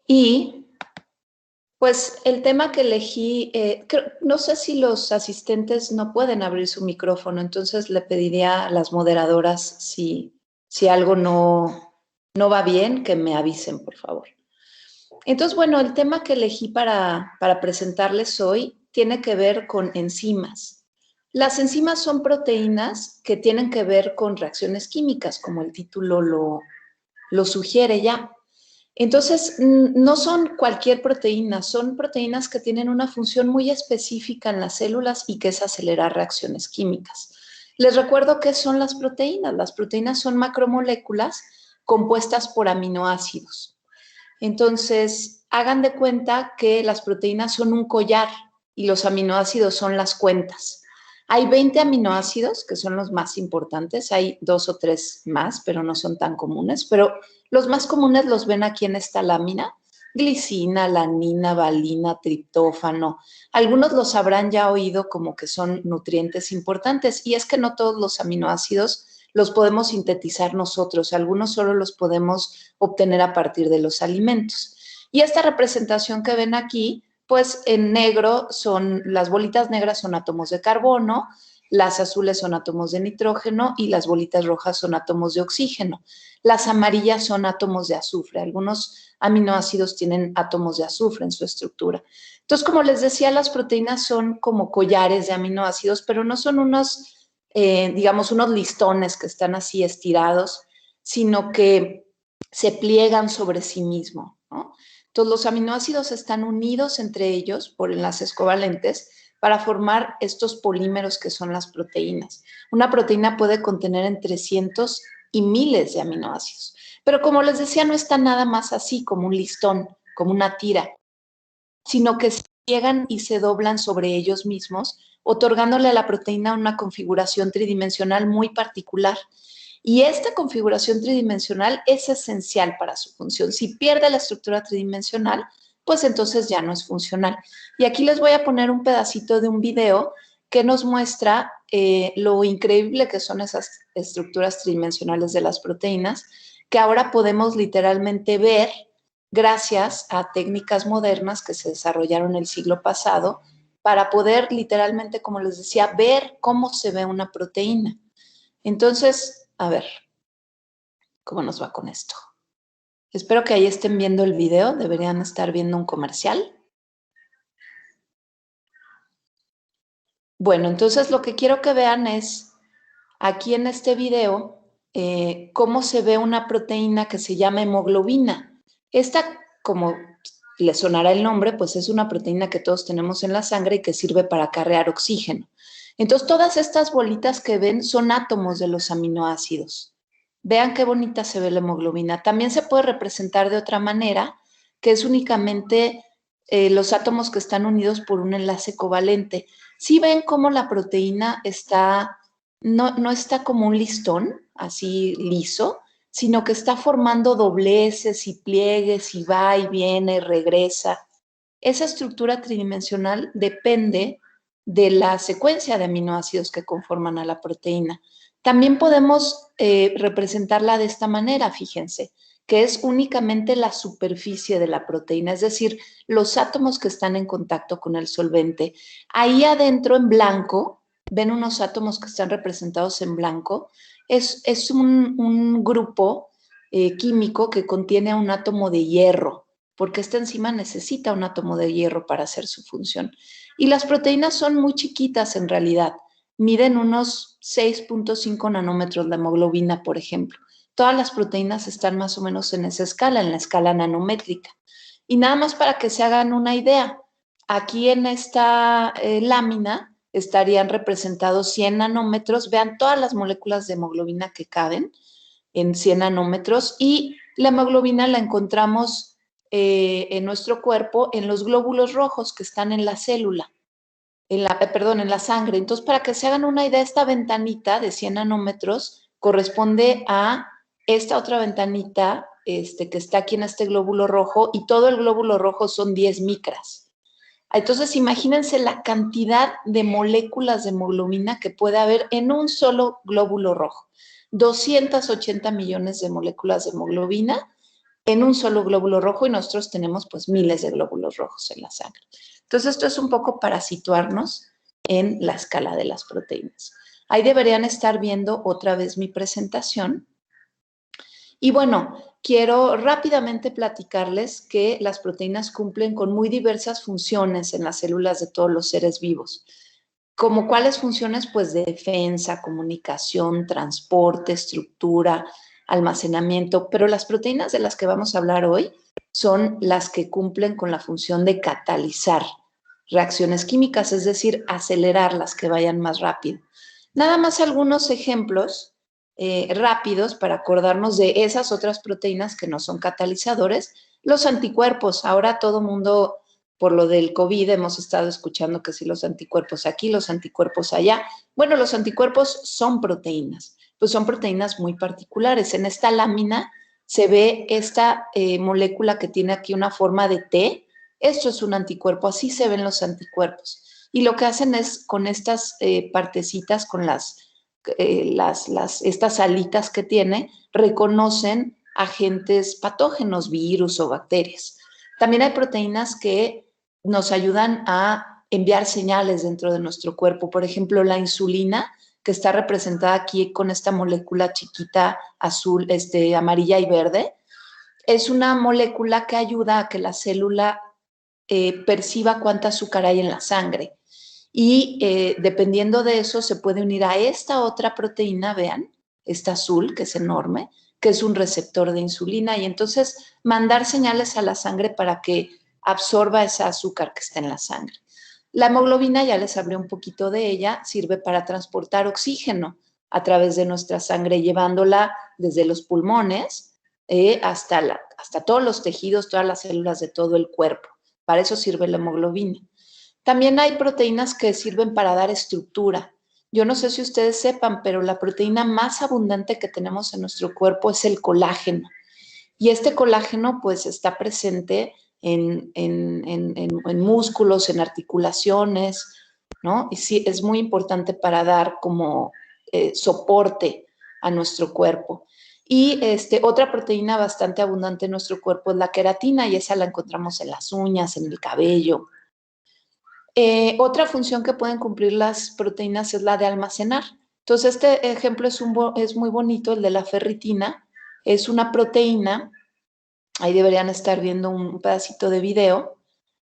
Y pues el tema que elegí, no sé si los asistentes no pueden abrir su micrófono, entonces le pediría a las moderadoras si algo no va bien, que me avisen, por favor. Entonces, bueno, el tema que elegí para presentarles hoy tiene que ver con enzimas. Las enzimas son proteínas que tienen que ver con reacciones químicas, como el título lo sugiere ya. Entonces, no son cualquier proteína, son proteínas que tienen una función muy específica en las células y que es acelerar reacciones químicas. Les recuerdo qué son las proteínas. Las proteínas son macromoléculas compuestas por aminoácidos. Entonces, hagan de cuenta que las proteínas son un collar y los aminoácidos son las cuentas. Hay 20 aminoácidos, que son los más importantes. Hay 2 o 3 más, pero no son tan comunes. Pero los más comunes los ven aquí en esta lámina. Glicina, alanina, valina, triptófano. Algunos los habrán ya oído como que son nutrientes importantes. Y es que no todos los aminoácidos los podemos sintetizar nosotros. Algunos solo los podemos obtener a partir de los alimentos. Y esta representación que ven aquí, pues en negro son, las bolitas negras son átomos de carbono, las azules son átomos de nitrógeno y las bolitas rojas son átomos de oxígeno. Las amarillas son átomos de azufre. Algunos aminoácidos tienen átomos de azufre en su estructura. Entonces, como les decía, las proteínas son como collares de aminoácidos, pero no son unos, digamos, unos listones que están así estirados, sino que se pliegan sobre sí mismos, ¿no? Entonces, los aminoácidos están unidos entre ellos por enlaces covalentes para formar estos polímeros que son las proteínas. Una proteína puede contener entre cientos y miles de aminoácidos. Pero como les decía, no está nada más así como un listón, como una tira, sino que se pliegan y se doblan sobre ellos mismos, otorgándole a la proteína una configuración tridimensional muy particular. Y esta configuración tridimensional es esencial para su función. Si pierde la estructura tridimensional, pues entonces ya no es funcional. Y aquí les voy a poner un pedacito de un video que nos muestra lo increíble que son esas estructuras tridimensionales de las proteínas, que ahora podemos literalmente ver gracias a técnicas modernas que se desarrollaron el siglo pasado para poder literalmente, como les decía, ver cómo se ve una proteína. Entonces, a ver, ¿cómo nos va con esto? Espero que ahí estén viendo el video, deberían estar viendo un comercial. Bueno, entonces lo que quiero que vean es, aquí en este video, cómo se ve una proteína que se llama hemoglobina. Esta, como le sonará el nombre, pues es una proteína que todos tenemos en la sangre y que sirve para acarrear oxígeno. Entonces, todas estas bolitas que ven son átomos de los aminoácidos. Vean qué bonita se ve la hemoglobina. También se puede representar de otra manera, que es únicamente los átomos que están unidos por un enlace covalente. ¿Sí ven cómo la proteína está, no está como un listón, así liso, sino que está formando dobleces y pliegues y va y viene y regresa? Esa estructura tridimensional depende de la secuencia de aminoácidos que conforman a la proteína. También podemos representarla de esta manera, fíjense, que es únicamente la superficie de la proteína, es decir, los átomos que están en contacto con el solvente. Ahí adentro en blanco, ven unos átomos que están representados en blanco, es un grupo químico que contiene un átomo de hierro, porque esta enzima necesita un átomo de hierro para hacer su función. Y las proteínas son muy chiquitas en realidad, miden unos 6.5 nanómetros la hemoglobina, por ejemplo. Todas las proteínas están más o menos en esa escala, en la escala nanométrica. Y nada más para que se hagan una idea, aquí en esta lámina estarían representados 100 nanómetros. Vean todas las moléculas de hemoglobina que caben en 100 nanómetros y la hemoglobina la encontramos en nuestro cuerpo en los glóbulos rojos que están en la célula, en la sangre. Entonces, para que se hagan una idea, esta ventanita de 100 nanómetros corresponde a esta otra ventanita que está aquí en este glóbulo rojo, y todo el glóbulo rojo son 10 micras. Entonces, imagínense la cantidad de moléculas de hemoglobina que puede haber en un solo glóbulo rojo. 280 millones de moléculas de hemoglobina en un solo glóbulo rojo y nosotros tenemos pues miles de glóbulos rojos en la sangre. Entonces esto es un poco para situarnos en la escala de las proteínas. Ahí deberían estar viendo otra vez mi presentación. Y bueno, quiero rápidamente platicarles que las proteínas cumplen con muy diversas funciones en las células de todos los seres vivos. ¿Como cuáles funciones? Pues de defensa, comunicación, transporte, estructura, almacenamiento. Pero las proteínas de las que vamos a hablar hoy son las que cumplen con la función de catalizar reacciones químicas, es decir, acelerarlas que vayan más rápido. Nada más algunos ejemplos rápidos para acordarnos de esas otras proteínas que no son catalizadores. Los anticuerpos. Ahora todo mundo, por lo del COVID, hemos estado escuchando que si los anticuerpos aquí, los anticuerpos allá. Bueno, los anticuerpos son proteínas, pues son proteínas muy particulares. En esta lámina se ve esta molécula que tiene aquí una forma de T. Esto es un anticuerpo, así se ven los anticuerpos. Y lo que hacen es con estas partecitas, con estas alitas que tiene, reconocen agentes patógenos, virus o bacterias. También hay proteínas que nos ayudan a enviar señales dentro de nuestro cuerpo. Por ejemplo, la insulina, que está representada aquí con esta molécula chiquita azul, amarilla y verde, es una molécula que ayuda a que la célula perciba cuánta azúcar hay en la sangre. Y dependiendo de eso se puede unir a esta otra proteína, vean, esta azul, que es enorme, que es un receptor de insulina, y entonces mandar señales a la sangre para que absorba esa azúcar que está en la sangre. La hemoglobina, ya les hablé un poquito de ella, sirve para transportar oxígeno a través de nuestra sangre, llevándola desde los pulmones hasta todos los tejidos, todas las células de todo el cuerpo. Para eso sirve la hemoglobina. También hay proteínas que sirven para dar estructura. Yo no sé si ustedes sepan, pero la proteína más abundante que tenemos en nuestro cuerpo es el colágeno. Y este colágeno pues está presente en músculos, en articulaciones, ¿no? Y sí, es muy importante para dar como soporte a nuestro cuerpo. Y otra proteína bastante abundante en nuestro cuerpo es la queratina, y esa la encontramos en las uñas, en el cabello. Otra función que pueden cumplir las proteínas es la de almacenar. Entonces, este ejemplo es muy bonito, el de la ferritina. Es una proteína, ahí deberían estar viendo un pedacito de video.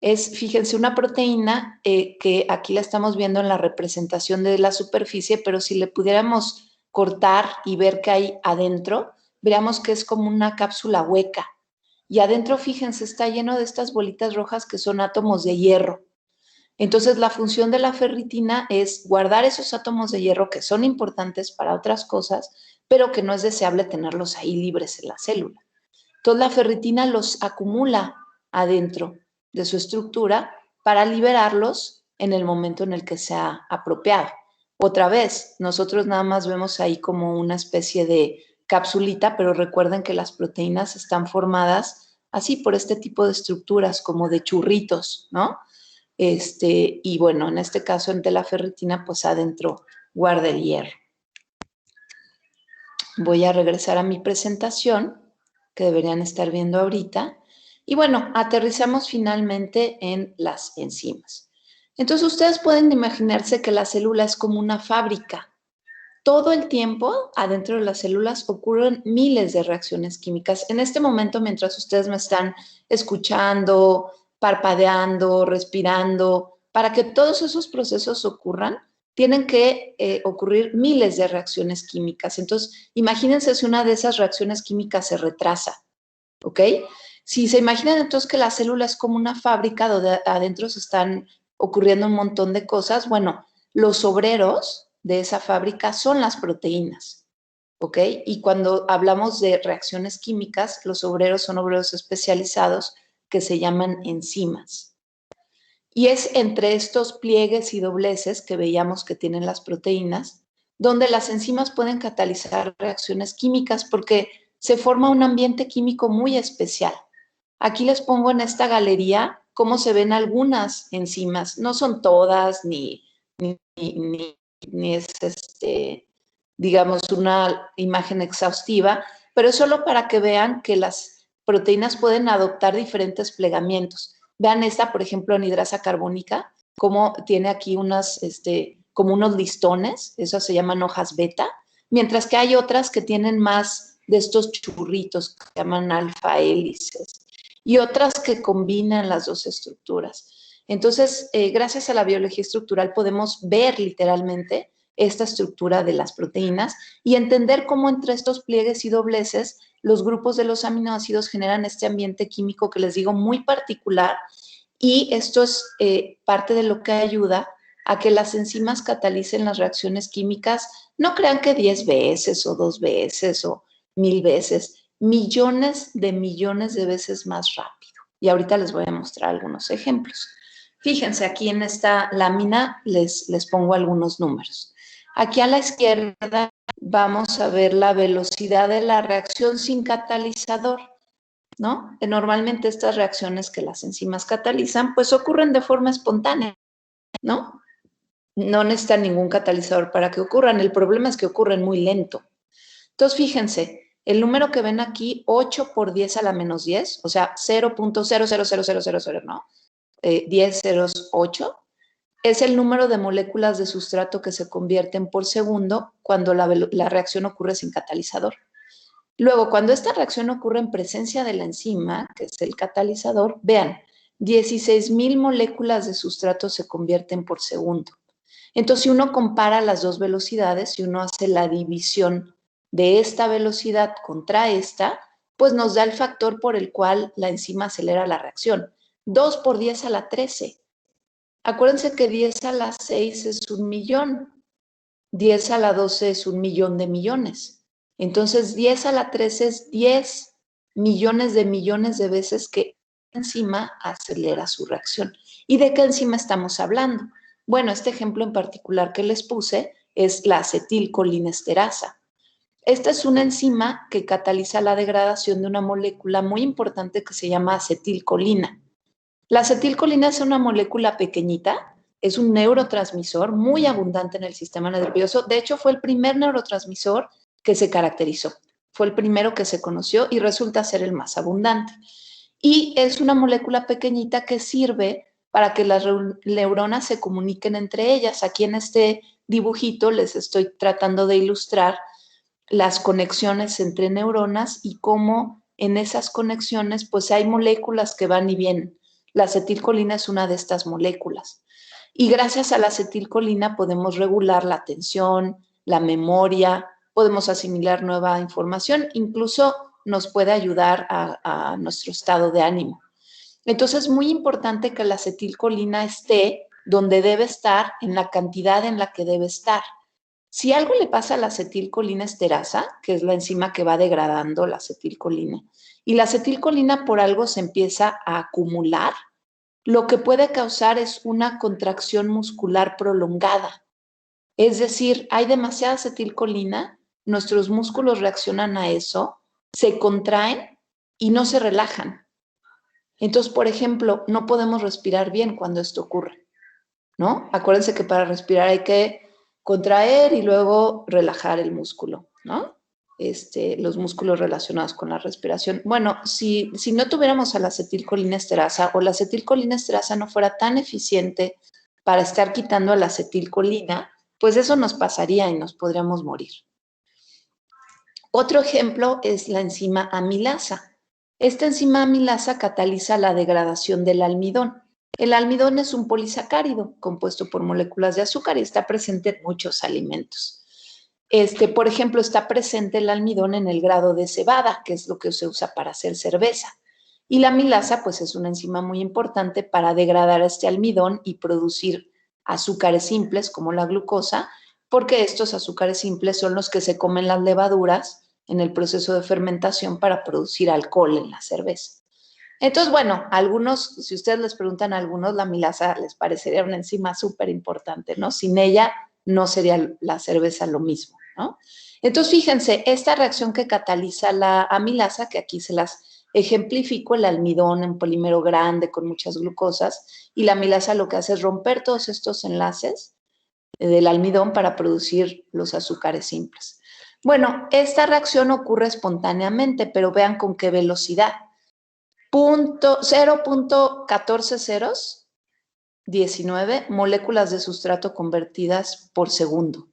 Fíjense, una proteína que aquí la estamos viendo en la representación de la superficie, pero si le pudiéramos cortar y ver qué hay adentro, veríamos que es como una cápsula hueca. Y adentro, fíjense, está lleno de estas bolitas rojas que son átomos de hierro. Entonces, la función de la ferritina es guardar esos átomos de hierro que son importantes para otras cosas, pero que no es deseable tenerlos ahí libres en la célula. Entonces, la ferritina los acumula adentro de su estructura para liberarlos en el momento en el que sea apropiado. Otra vez, nosotros nada más vemos ahí como una especie de capsulita, pero recuerden que las proteínas están formadas así por este tipo de estructuras, como de churritos, ¿no? Y bueno, en este caso, de la ferritina, pues adentro guarda el hierro. Voy a regresar a mi presentación, que deberían estar viendo ahorita. Y bueno, aterrizamos finalmente en las enzimas. Entonces, ustedes pueden imaginarse que la célula es como una fábrica. Todo el tiempo, adentro de las células, ocurren miles de reacciones químicas. En este momento, mientras ustedes me están escuchando, parpadeando, respirando, para que todos esos procesos ocurran, tienen que ocurrir miles de reacciones químicas. Entonces, imagínense si una de esas reacciones químicas se retrasa, ¿ok? Si se imaginan entonces que la célula es como una fábrica donde adentro se están ocurriendo un montón de cosas, bueno, los obreros de esa fábrica son las proteínas, ¿ok? Y cuando hablamos de reacciones químicas, los obreros son obreros especializados que se llaman enzimas. Y es entre estos pliegues y dobleces que veíamos que tienen las proteínas, donde las enzimas pueden catalizar reacciones químicas porque se forma un ambiente químico muy especial. Aquí les pongo en esta galería cómo se ven algunas enzimas. No son todas, ni es, digamos, una imagen exhaustiva, pero es solo para que vean que las proteínas pueden adoptar diferentes plegamientos. Vean esta, por ejemplo, anhidrasa carbónica, como tiene aquí como unos listones, esas se llaman hojas beta, mientras que hay otras que tienen más de estos churritos que se llaman alfa hélices y otras que combinan las dos estructuras. Entonces, gracias a la biología estructural podemos ver literalmente esta estructura de las proteínas y entender cómo entre estos pliegues y dobleces los grupos de los aminoácidos generan este ambiente químico que les digo muy particular, y esto es parte de lo que ayuda a que las enzimas catalicen las reacciones químicas. No crean que 10 veces o 2 veces o 1000 veces, millones de veces más rápido. Y ahorita les voy a mostrar algunos ejemplos. Fíjense, aquí en esta lámina les pongo algunos números. Aquí a la izquierda vamos a ver la velocidad de la reacción sin catalizador, ¿no? Normalmente estas reacciones que las enzimas catalizan, pues ocurren de forma espontánea, ¿no? No necesitan ningún catalizador para que ocurran. El problema es que ocurren muy lento. Entonces, fíjense, el número que ven aquí, 8 por 10 a la menos 10, o sea, 0.00000, ¿no? 10 ceros 8, es el número de moléculas de sustrato que se convierten por segundo cuando la reacción ocurre sin catalizador. Luego, cuando esta reacción ocurre en presencia de la enzima, que es el catalizador, vean, 16,000 moléculas de sustrato se convierten por segundo. Entonces, si uno compara las dos velocidades, si uno hace la división de esta velocidad contra esta, pues nos da el factor por el cual la enzima acelera la reacción. 2 por 10 a la 13. Acuérdense que 10 a la 6 es 1,000,000. 10 a la 12 es 1,000,000 de millones. Entonces, 10 a la 13 es 10 millones de veces que la enzima acelera su reacción. ¿Y de qué enzima estamos hablando? Bueno, este ejemplo en particular que les puse es la acetilcolinesterasa. Esta es una enzima que cataliza la degradación de una molécula muy importante que se llama acetilcolina. La acetilcolina es una molécula pequeñita, es un neurotransmisor muy abundante en el sistema nervioso. De hecho, fue el primer neurotransmisor que se caracterizó. Fue el primero que se conoció y resulta ser el más abundante. Y es una molécula pequeñita que sirve para que las neuronas se comuniquen entre ellas. Aquí en este dibujito les estoy tratando de ilustrar las conexiones entre neuronas y cómo en esas conexiones pues hay moléculas que van y vienen. La acetilcolina es una de estas moléculas. Y gracias a la acetilcolina podemos regular la atención, la memoria, podemos asimilar nueva información, incluso nos puede ayudar a nuestro estado de ánimo. Entonces es muy importante que la acetilcolina esté donde debe estar, en la cantidad en la que debe estar. Si algo le pasa a la acetilcolinesterasa, que es la enzima que va degradando la acetilcolina, y la acetilcolina por algo se empieza a acumular, lo que puede causar es una contracción muscular prolongada. Es decir, hay demasiada acetilcolina, nuestros músculos reaccionan a eso, se contraen y no se relajan. Entonces, por ejemplo, no podemos respirar bien cuando esto ocurre, ¿no? Acuérdense que para respirar hay que contraer y luego relajar el músculo, ¿no? Los músculos relacionados con la respiración. Bueno, si no tuviéramos a la acetilcolinesterasa o la acetilcolinesterasa no fuera tan eficiente para estar quitando a la acetilcolina, pues eso nos pasaría y nos podríamos morir. Otro ejemplo es la enzima amilasa. Esta enzima amilasa cataliza la degradación del almidón. El almidón es un polisacárido compuesto por moléculas de azúcar y está presente en muchos alimentos. Por ejemplo, está presente el almidón en el grado de cebada, que es lo que se usa para hacer cerveza. Y la amilasa, pues, es una enzima muy importante para degradar este almidón y producir azúcares simples como la glucosa, porque estos azúcares simples son los que se comen las levaduras en el proceso de fermentación para producir alcohol en la cerveza. Entonces, bueno, algunos, si ustedes les preguntan a algunos, la amilasa les parecería una enzima súper importante, ¿no? Sin ella no sería la cerveza lo mismo, ¿no? Entonces, fíjense, esta reacción que cataliza la amilasa, que aquí se las ejemplifico, el almidón, un polímero grande con muchas glucosas, y la amilasa lo que hace es romper todos estos enlaces del almidón para producir los azúcares simples. Bueno, esta reacción ocurre espontáneamente, pero vean con qué velocidad. 0.14 ceros, 19 moléculas de sustrato convertidas por segundo.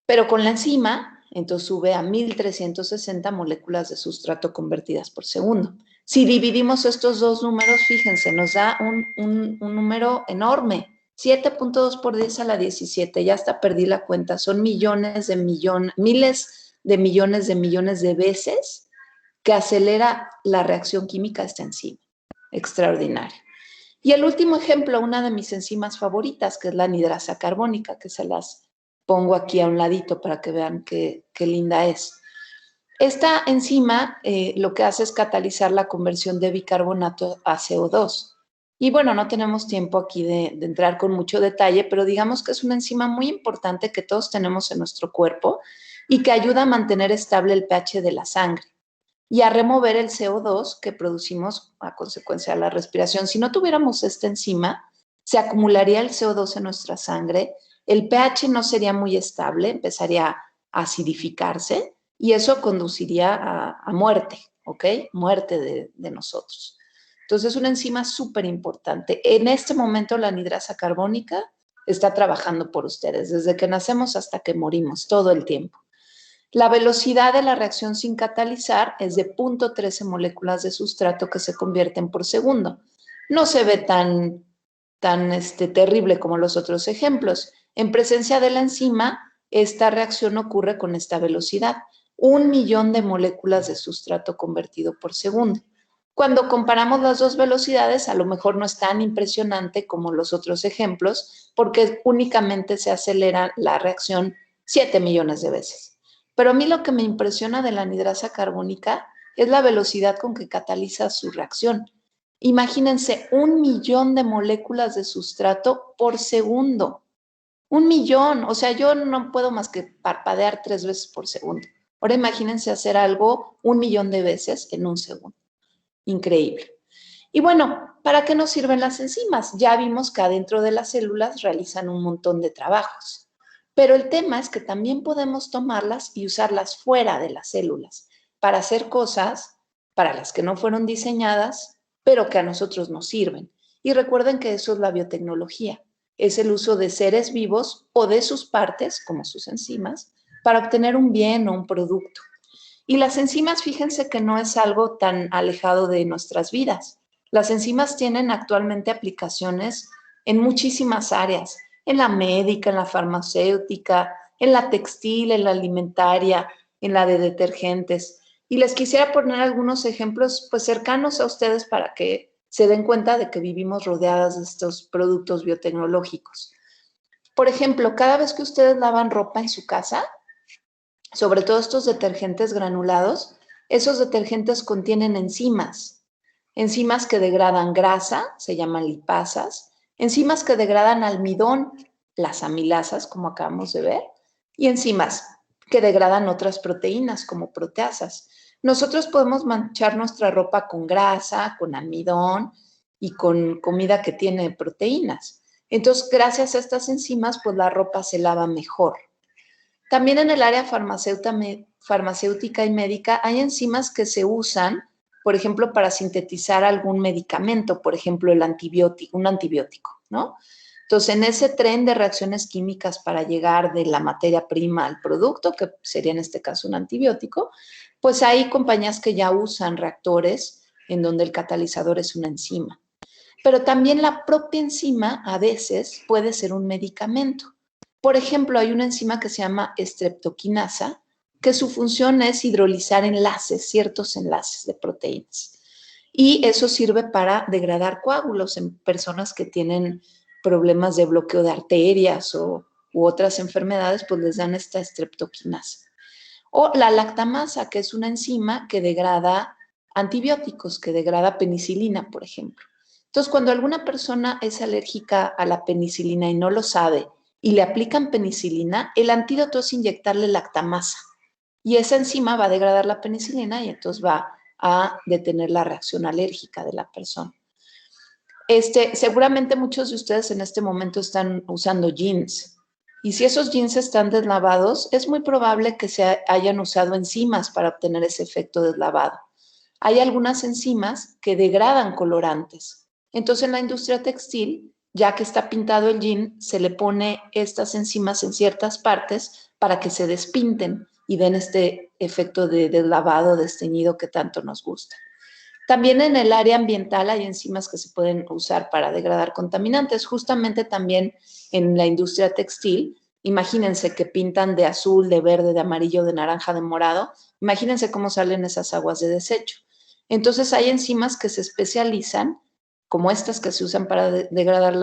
Pero con la enzima, entonces sube a 1360 moléculas de sustrato convertidas por segundo. Si dividimos estos dos números, fíjense, nos da un número enorme. 7.2 por 10 a la 17, ya hasta perdí la cuenta. Son miles de millones de veces que acelera la reacción química esta enzima. Extraordinario. Y el último ejemplo, una de mis enzimas favoritas, que es la anidrasa carbónica, que se las pongo aquí a un ladito para que vean qué linda es. Esta enzima lo que hace es catalizar la conversión de bicarbonato a CO2. Y bueno, no tenemos tiempo aquí de entrar con mucho detalle, pero digamos que es una enzima muy importante que todos tenemos en nuestro cuerpo y que ayuda a mantener estable el pH de la sangre y a remover el CO2 que producimos a consecuencia de la respiración. Si no tuviéramos esta enzima, se acumularía el CO2 en nuestra sangre, el pH no sería muy estable, empezaría a acidificarse y eso conduciría a muerte, ¿ok? Muerte de nosotros. Entonces es una enzima súper importante. En este momento la anidrasa carbónica está trabajando por ustedes, desde que nacemos hasta que morimos, todo el tiempo. La velocidad de la reacción sin catalizar es de 0.13 moléculas de sustrato que se convierten por segundo. No se ve tan terrible como los otros ejemplos. En presencia de la enzima, esta reacción ocurre con esta velocidad, 1.000.000 de moléculas de sustrato convertido por segundo. Cuando comparamos las dos velocidades, a lo mejor no es tan impresionante como los otros ejemplos, porque únicamente se acelera la reacción 7 millones de veces. Pero a mí lo que me impresiona de la anidrasa carbónica es la velocidad con que cataliza su reacción. Imagínense 1.000.000 de moléculas de sustrato por segundo. 1.000.000, o sea, yo no puedo más que parpadear 3 veces por segundo. Ahora imagínense hacer algo 1.000.000 de veces en un segundo. Increíble. Y bueno, ¿para qué nos sirven las enzimas? Ya vimos que adentro de las células realizan un montón de trabajos. Pero el tema es que también podemos tomarlas y usarlas fuera de las células para hacer cosas para las que no fueron diseñadas, pero que a nosotros nos sirven. Y recuerden que eso es la biotecnología, es el uso de seres vivos o de sus partes, como sus enzimas, para obtener un bien o un producto. Y las enzimas, fíjense que no es algo tan alejado de nuestras vidas. Las enzimas tienen actualmente aplicaciones en muchísimas áreas, en la médica, en la farmacéutica, en la textil, en la alimentaria, en la de detergentes. Y les quisiera poner algunos ejemplos pues cercanos a ustedes para que se den cuenta de que vivimos rodeadas de estos productos biotecnológicos. Por ejemplo, cada vez que ustedes lavan ropa en su casa, sobre todo estos detergentes granulados, esos detergentes contienen enzimas que degradan grasa, se llaman lipasas, enzimas que degradan almidón, las amilasas, como acabamos de ver, y enzimas que degradan otras proteínas, como proteasas. Nosotros podemos manchar nuestra ropa con grasa, con almidón y con comida que tiene proteínas. Entonces, gracias a estas enzimas, pues la ropa se lava mejor. También en el área farmacéutica y médica hay enzimas que se usan, por ejemplo, para sintetizar algún medicamento, por ejemplo, un antibiótico, ¿no? Entonces, en ese tren de reacciones químicas para llegar de la materia prima al producto, que sería en este caso un antibiótico, pues hay compañías que ya usan reactores en donde el catalizador es una enzima. Pero también la propia enzima a veces puede ser un medicamento. Por ejemplo, hay una enzima que se llama streptokinasa, que su función es hidrolizar enlaces, ciertos enlaces de proteínas. Y eso sirve para degradar coágulos en personas que tienen problemas de bloqueo de arterias u otras enfermedades, pues les dan esta streptokinasa. O la lactamasa, que es una enzima que degrada antibióticos, que degrada penicilina, por ejemplo. Entonces, cuando alguna persona es alérgica a la penicilina y no lo sabe y le aplican penicilina, el antídoto es inyectarle lactamasa. Y esa enzima va a degradar la penicilina y entonces va a detener la reacción alérgica de la persona. Seguramente muchos de ustedes en este momento están usando jeans. Y si esos jeans están deslavados, es muy probable que se hayan usado enzimas para obtener ese efecto deslavado. hay algunas enzimas que degradan colorantes. Entonces, en la industria textil, ya que está pintado el jean, se le pone estas enzimas en ciertas partes para que se despinten y den este efecto de lavado, de desteñido que tanto nos gusta. También en el área ambiental hay enzimas que se pueden usar para degradar contaminantes. Justamente también en la industria textil, imagínense que pintan de azul, de verde, de amarillo, de naranja, de morado. Imagínense cómo salen esas aguas de desecho. Entonces hay enzimas que se especializan, como estas que se usan para degradar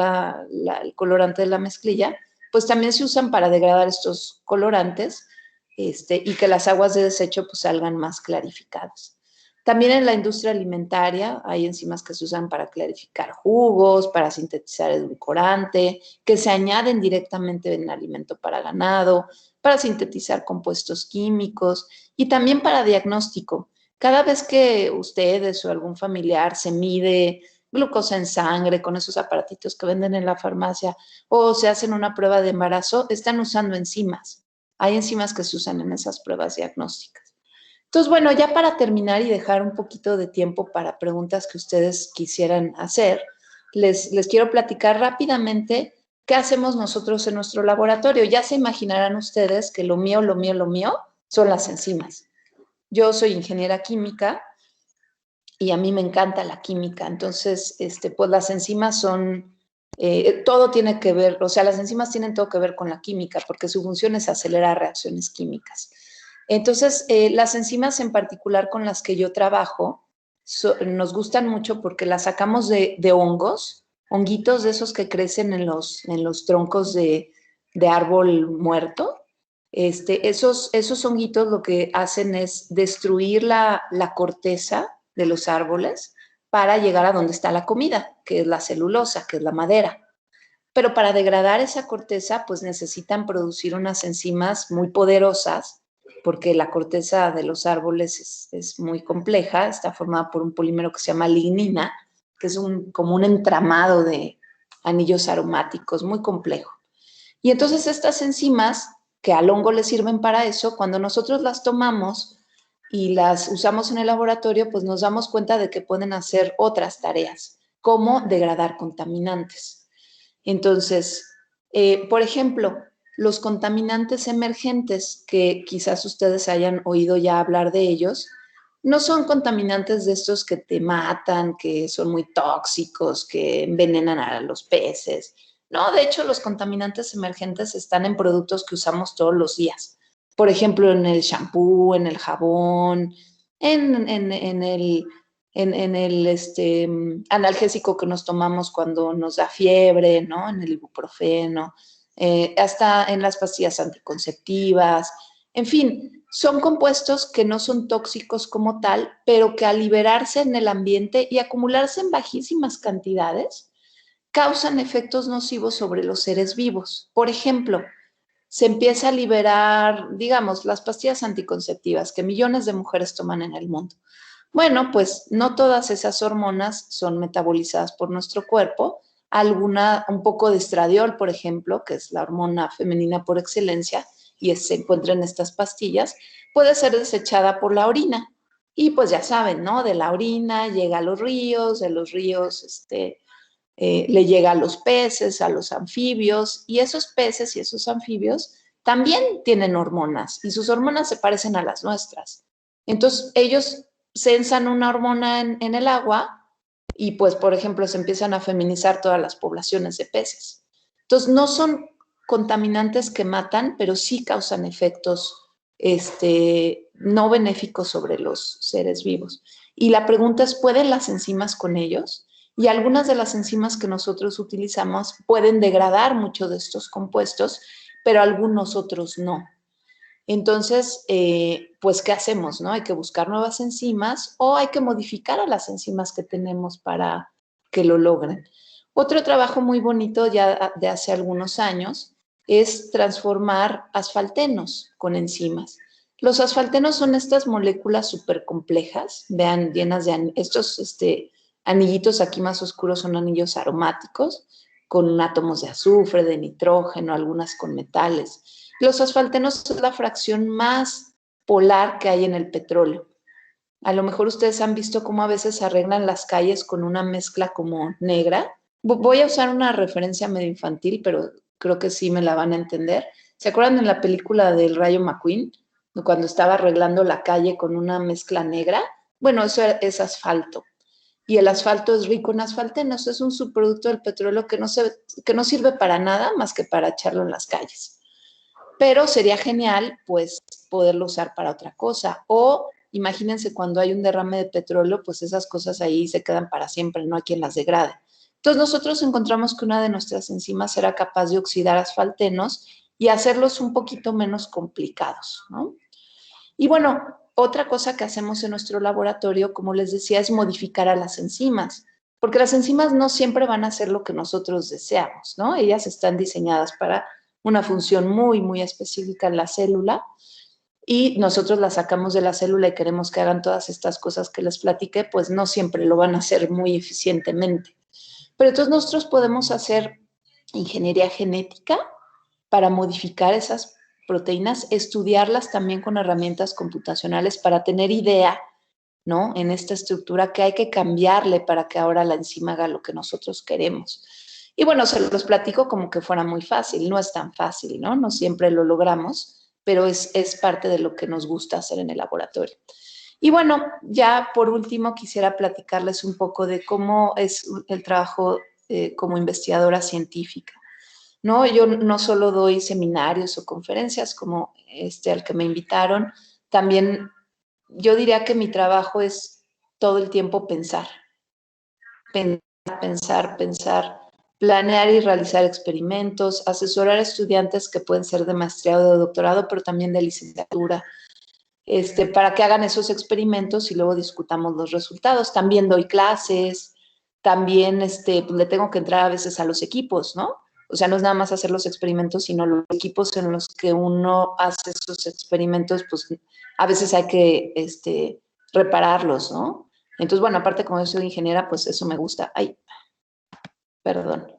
el colorante de la mezclilla, pues también se usan para degradar estos colorantes y que las aguas de desecho pues salgan más clarificadas. También en la industria alimentaria hay enzimas que se usan para clarificar jugos, para sintetizar edulcorante, que se añaden directamente en alimento para ganado, para sintetizar compuestos químicos y también para diagnóstico. Cada vez que ustedes o algún familiar se mide glucosa en sangre con esos aparatitos que venden en la farmacia o se hacen una prueba de embarazo, están usando enzimas. Hay enzimas que se usan en esas pruebas diagnósticas. Entonces, bueno, ya para terminar y dejar un poquito de tiempo para preguntas que ustedes quisieran hacer, les quiero platicar rápidamente qué hacemos nosotros en nuestro laboratorio. Ya se imaginarán ustedes que lo mío son las enzimas. Yo soy ingeniera química y a mí me encanta la química. Entonces, pues las enzimas todo tiene que ver, o sea, las enzimas tienen todo que ver con la química porque su función es acelerar reacciones químicas. Entonces, las enzimas en particular con las que yo trabajo nos gustan mucho porque las sacamos de hongos, honguitos de esos que crecen en los troncos de árbol muerto. Esos honguitos lo que hacen es destruir la corteza de los árboles para llegar a donde está la comida, que es la celulosa, que es la madera. Pero para degradar esa corteza, pues necesitan producir unas enzimas muy poderosas, porque la corteza de los árboles es muy compleja, está formada por un polímero que se llama lignina, que es como un entramado de anillos aromáticos muy complejo. Y entonces estas enzimas, que al hongo le sirven para eso, cuando nosotros las tomamos y las usamos en el laboratorio, pues nos damos cuenta de que pueden hacer otras tareas, como degradar contaminantes. Entonces, por ejemplo, los contaminantes emergentes, que quizás ustedes hayan oído ya hablar de ellos, no son contaminantes de estos que te matan, que son muy tóxicos, que envenenan a los peces. No, de hecho, los contaminantes emergentes están en productos que usamos todos los días. Por ejemplo, en el shampoo, en el jabón, en el analgésico que nos tomamos cuando nos da fiebre, ¿no? En el ibuprofeno, hasta en las pastillas anticonceptivas. En fin, son compuestos que no son tóxicos como tal, pero que al liberarse en el ambiente y acumularse en bajísimas cantidades, causan efectos nocivos sobre los seres vivos. Por ejemplo, se empieza a liberar, digamos, las pastillas anticonceptivas que millones de mujeres toman en el mundo. Bueno, pues no todas esas hormonas son metabolizadas por nuestro cuerpo. Un poco de estradiol, por ejemplo, que es la hormona femenina por excelencia, y se encuentra en estas pastillas, puede ser desechada por la orina. Y pues ya saben, ¿no? De la orina llega a los ríos, de los ríos, le llega a los peces, a los anfibios, y esos peces y esos anfibios también tienen hormonas, y sus hormonas se parecen a las nuestras. Entonces, ellos sensan una hormona en el agua y, pues, por ejemplo, se empiezan a feminizar todas las poblaciones de peces. Entonces, no son contaminantes que matan, pero sí causan efectos no benéficos sobre los seres vivos. Y la pregunta es, ¿pueden las enzimas con ellos? Y algunas de las enzimas que nosotros utilizamos pueden degradar muchos de estos compuestos, pero algunos otros no. Entonces, pues, ¿qué hacemos? ¿No? Hay que buscar nuevas enzimas o hay que modificar a las enzimas que tenemos para que lo logren. Otro trabajo muy bonito ya de hace algunos años es transformar asfaltenos con enzimas. Los asfaltenos son estas moléculas súper complejas, vean, llenas de estos anillitos aquí más oscuros son anillos aromáticos con átomos de azufre, de nitrógeno, algunas con metales. Los asfaltenos es la fracción más polar que hay en el petróleo. A lo mejor ustedes han visto cómo a veces arreglan las calles con una mezcla como negra. Voy a usar una referencia medio infantil, pero creo que sí me la van a entender. ¿Se acuerdan en la película del Rayo McQueen, cuando estaba arreglando la calle con una mezcla negra? Bueno, eso es asfalto. Y el asfalto es rico en asfaltenos, es un subproducto del petróleo que no sirve para nada más que para echarlo en las calles. Pero sería genial, pues, poderlo usar para otra cosa. O imagínense cuando hay un derrame de petróleo, pues esas cosas ahí se quedan para siempre, no hay quien las degrade. Entonces nosotros encontramos que una de nuestras enzimas era capaz de oxidar asfaltenos y hacerlos un poquito menos complicados, ¿no? Y bueno, otra cosa que hacemos en nuestro laboratorio, como les decía, es modificar a las enzimas, porque las enzimas no siempre van a hacer lo que nosotros deseamos, ¿no? Ellas están diseñadas para una función muy, muy específica en la célula y nosotros las sacamos de la célula y queremos que hagan todas estas cosas que les platiqué, pues no siempre lo van a hacer muy eficientemente. Pero entonces nosotros podemos hacer ingeniería genética para modificar esas proteínas, estudiarlas también con herramientas computacionales para tener idea, ¿no? En esta estructura que hay que cambiarle para que ahora la enzima haga lo que nosotros queremos. Y bueno, se los platico como que fuera muy fácil, no es tan fácil, ¿no? No siempre lo logramos, pero es parte de lo que nos gusta hacer en el laboratorio. Y bueno, ya por último quisiera platicarles un poco de cómo es el trabajo como investigadora científica. ¿No? Yo no solo doy seminarios o conferencias como este al que me invitaron, también yo diría que mi trabajo es todo el tiempo pensar, pensar, planear y realizar experimentos, asesorar a estudiantes que pueden ser de maestría o de doctorado, pero también de licenciatura, para que hagan esos experimentos y luego discutamos los resultados. También doy clases, también pues, le tengo que entrar a veces a los equipos, ¿no? O sea, no es nada más hacer los experimentos, sino los equipos en los que uno hace esos experimentos, pues a veces hay que repararlos, ¿no? Entonces, bueno, aparte como yo soy ingeniera, pues eso me gusta. Ay, perdón.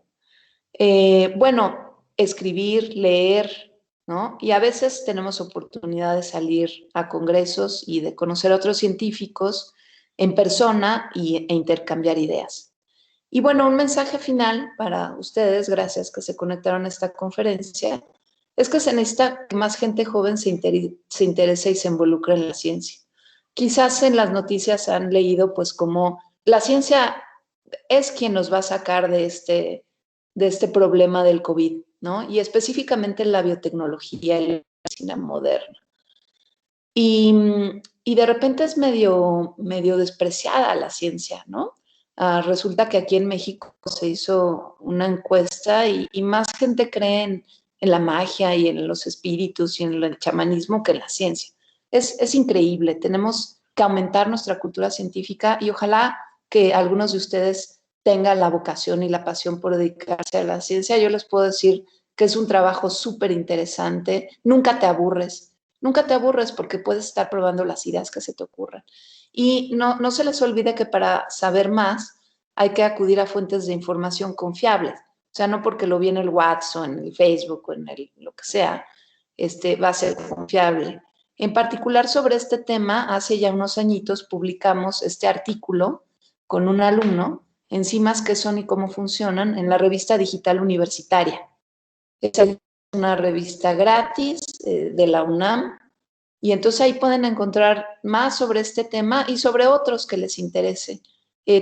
Bueno, escribir, leer, ¿no? Y a veces tenemos oportunidad de salir a congresos y de conocer a otros científicos en persona e intercambiar ideas. Y bueno, un mensaje final para ustedes, gracias que se conectaron a esta conferencia, es que se necesita que más gente joven se interese y se involucre en la ciencia. Quizás en las noticias han leído pues como la ciencia es quien nos va a sacar de este problema del COVID, ¿no? Y específicamente la biotecnología y la medicina moderna. Y de repente es medio despreciada la ciencia, ¿no? Resulta que aquí en México se hizo una encuesta y más gente cree en la magia y en los espíritus y en el chamanismo que en la ciencia. Es increíble, tenemos que aumentar nuestra cultura científica y ojalá que algunos de ustedes tengan la vocación y la pasión por dedicarse a la ciencia. Yo les puedo decir que es un trabajo súper interesante, nunca te aburres porque puedes estar probando las ideas que se te ocurran. Y no se les olvide que para saber más hay que acudir a fuentes de información confiables. O sea, no porque lo vi en el WhatsApp o en el Facebook o en lo que sea, va a ser confiable. En particular sobre este tema, hace ya unos añitos publicamos este artículo con un alumno, enzimas qué son y cómo funcionan, en la revista digital universitaria. Es una revista gratis de la UNAM y entonces ahí pueden encontrar más sobre este tema y sobre otros que les interese.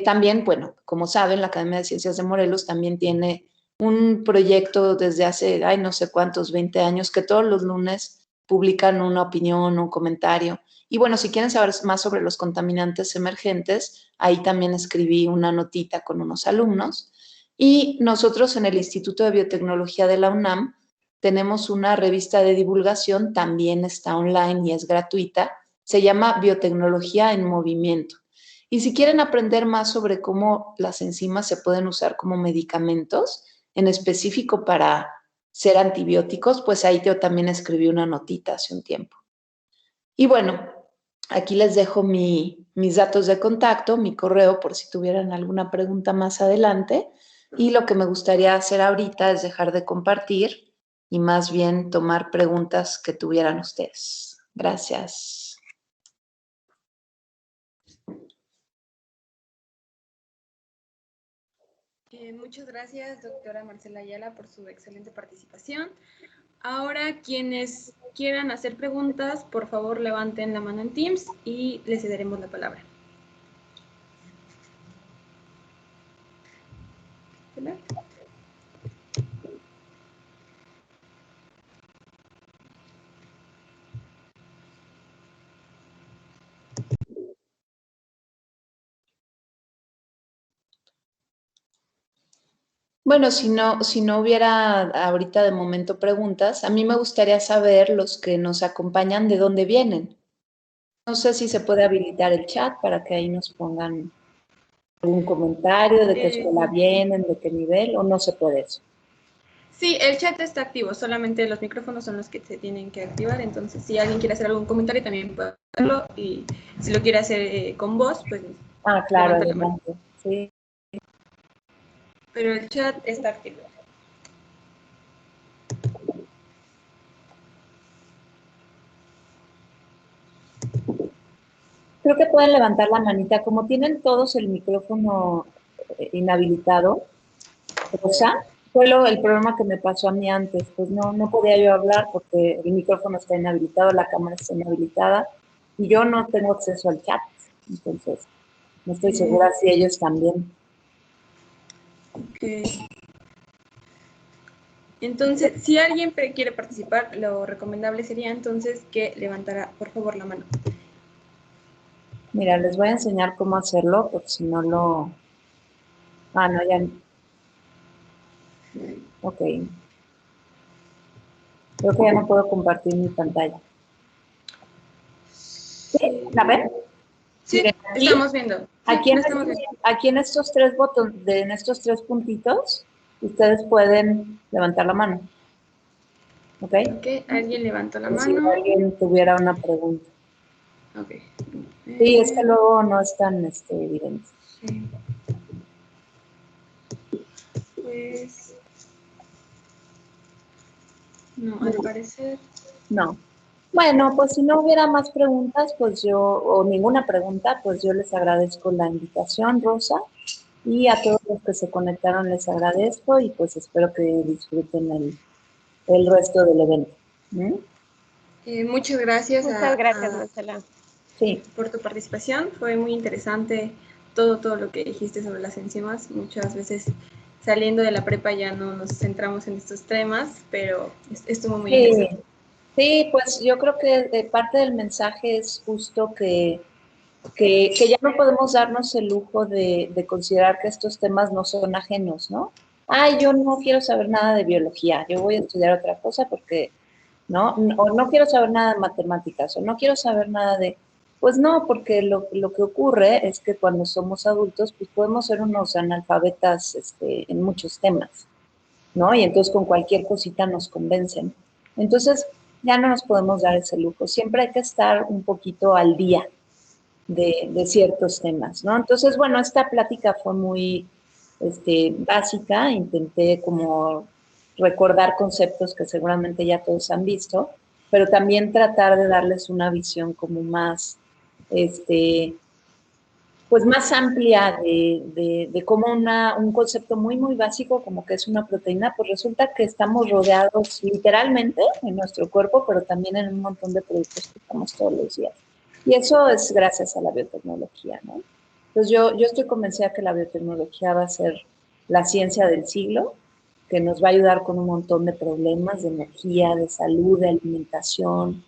También, bueno, como saben, la Academia de Ciencias de Morelos también tiene un proyecto desde hace, ay, no sé cuántos, 20 años, que todos los lunes publican una opinión, un comentario. Y bueno, si quieren saber más sobre los contaminantes emergentes, ahí también escribí una notita con unos alumnos. Y nosotros en el Instituto de Biotecnología de la UNAM tenemos una revista de divulgación, también está online y es gratuita, se llama Biotecnología en Movimiento. Y si quieren aprender más sobre cómo las enzimas se pueden usar como medicamentos, en específico para ser antibióticos, pues ahí yo también escribí una notita hace un tiempo. Y bueno, aquí les dejo mis datos de contacto, mi correo, por si tuvieran alguna pregunta más adelante. Y lo que me gustaría hacer ahorita es dejar de compartir y más bien tomar preguntas que tuvieran ustedes. Gracias. Muchas gracias, doctora Marcela Ayala, por su excelente participación. Ahora, quienes quieran hacer preguntas, por favor, levanten la mano en Teams y les cederemos la palabra. ¿Verdad? Bueno, si no hubiera ahorita de momento preguntas, a mí me gustaría saber los que nos acompañan de dónde vienen. No sé si se puede habilitar el chat para que ahí nos pongan algún comentario de qué escuela vienen, de qué nivel, o no se puede eso. Sí, el chat está activo, solamente los micrófonos son los que se tienen que activar, entonces si alguien quiere hacer algún comentario también puede hacerlo, y si lo quiere hacer con voz, pues Claro, levanta la mano. adelante. Sí. Pero el chat está activo. Creo que pueden levantar la manita, como tienen todos el micrófono inhabilitado. Rosa, fue el problema que me pasó a mí antes, pues no podía yo hablar porque el micrófono está inhabilitado, la cámara está inhabilitada y yo no tengo acceso al chat, entonces no estoy segura si ellos también. Okay. Entonces, si alguien quiere participar, lo recomendable sería entonces que levantara, por favor, la mano. Mira, les voy a enseñar cómo hacerlo, porque si no lo... no, ya... Ok. Creo que ya no puedo compartir mi pantalla. ¿Sí? ¿La ven? Sí, Miren, aquí, estamos viendo. Sí, lo estamos viendo. aquí en estos tres botones, en estos tres puntitos, ustedes pueden levantar la mano. ¿Ok? Ok, alguien levantó la Si mano. alguien tuviera una pregunta. Ok. Sí, es que luego no es tan evidente. Sí. Pues... no, al parecer... No. Bueno, pues si no hubiera más preguntas, pues yo, o ninguna pregunta, pues yo les agradezco la invitación, Rosa, y a todos los que se conectaron les agradezco y pues espero que disfruten el resto del evento. muchas gracias, Muchas gracias, Marcela. Sí. Por tu participación. Fue muy interesante todo lo que dijiste sobre las enzimas. Muchas veces saliendo de la prepa ya no nos centramos en estos temas, pero estuvo muy interesante. Sí, pues yo creo que parte del mensaje es justo que ya no podemos darnos el lujo de considerar que estos temas no son ajenos, ¿no? Ay, yo no quiero saber nada de biología, yo voy a estudiar otra cosa porque, ¿no? O no quiero saber nada de matemáticas, o no quiero saber nada de... Pues no, porque lo que ocurre es que cuando somos adultos, pues podemos ser unos analfabetas en muchos temas, ¿no? Y entonces con cualquier cosita nos convencen. Entonces, ya no nos podemos dar ese lujo. Siempre hay que estar un poquito al día de ciertos temas, ¿no? Entonces, bueno, esta plática fue muy básica, intenté como recordar conceptos que seguramente ya todos han visto, pero también tratar de darles una visión como más, pues más amplia de cómo un concepto muy básico como que es una proteína, pues resulta que estamos rodeados literalmente en nuestro cuerpo, pero también en un montón de productos que usamos todos los días. Y eso es gracias a la biotecnología, ¿no? Entonces yo estoy convencida que la biotecnología va a ser la ciencia del siglo, que nos va a ayudar con un montón de problemas de energía, de salud, de alimentación,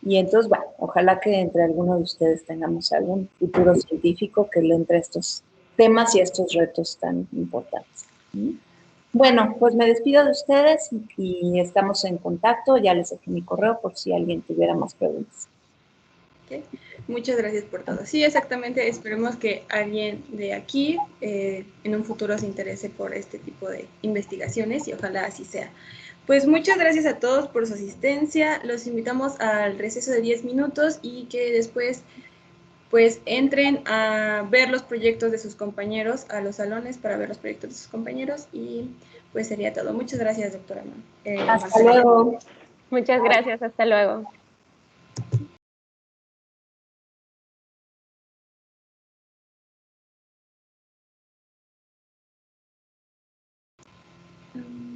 y entonces, bueno, ojalá que entre algunos de ustedes tengamos algún futuro científico que le entre a estos temas y a estos retos tan importantes. Bueno, pues me despido de ustedes y estamos en contacto. Ya les dejé mi correo por si alguien tuviera más preguntas. Okay. Muchas gracias por todo. Sí, exactamente. Esperemos que alguien de aquí en un futuro se interese por este tipo de investigaciones y ojalá así sea. Pues muchas gracias a todos por su asistencia. Los invitamos al receso de 10 minutos y que después pues entren a ver los proyectos de sus compañeros, a los salones para ver los proyectos de sus compañeros y pues sería todo. Muchas gracias, doctora. Hasta Marcela. luego. Muchas gracias, hasta luego. Mm.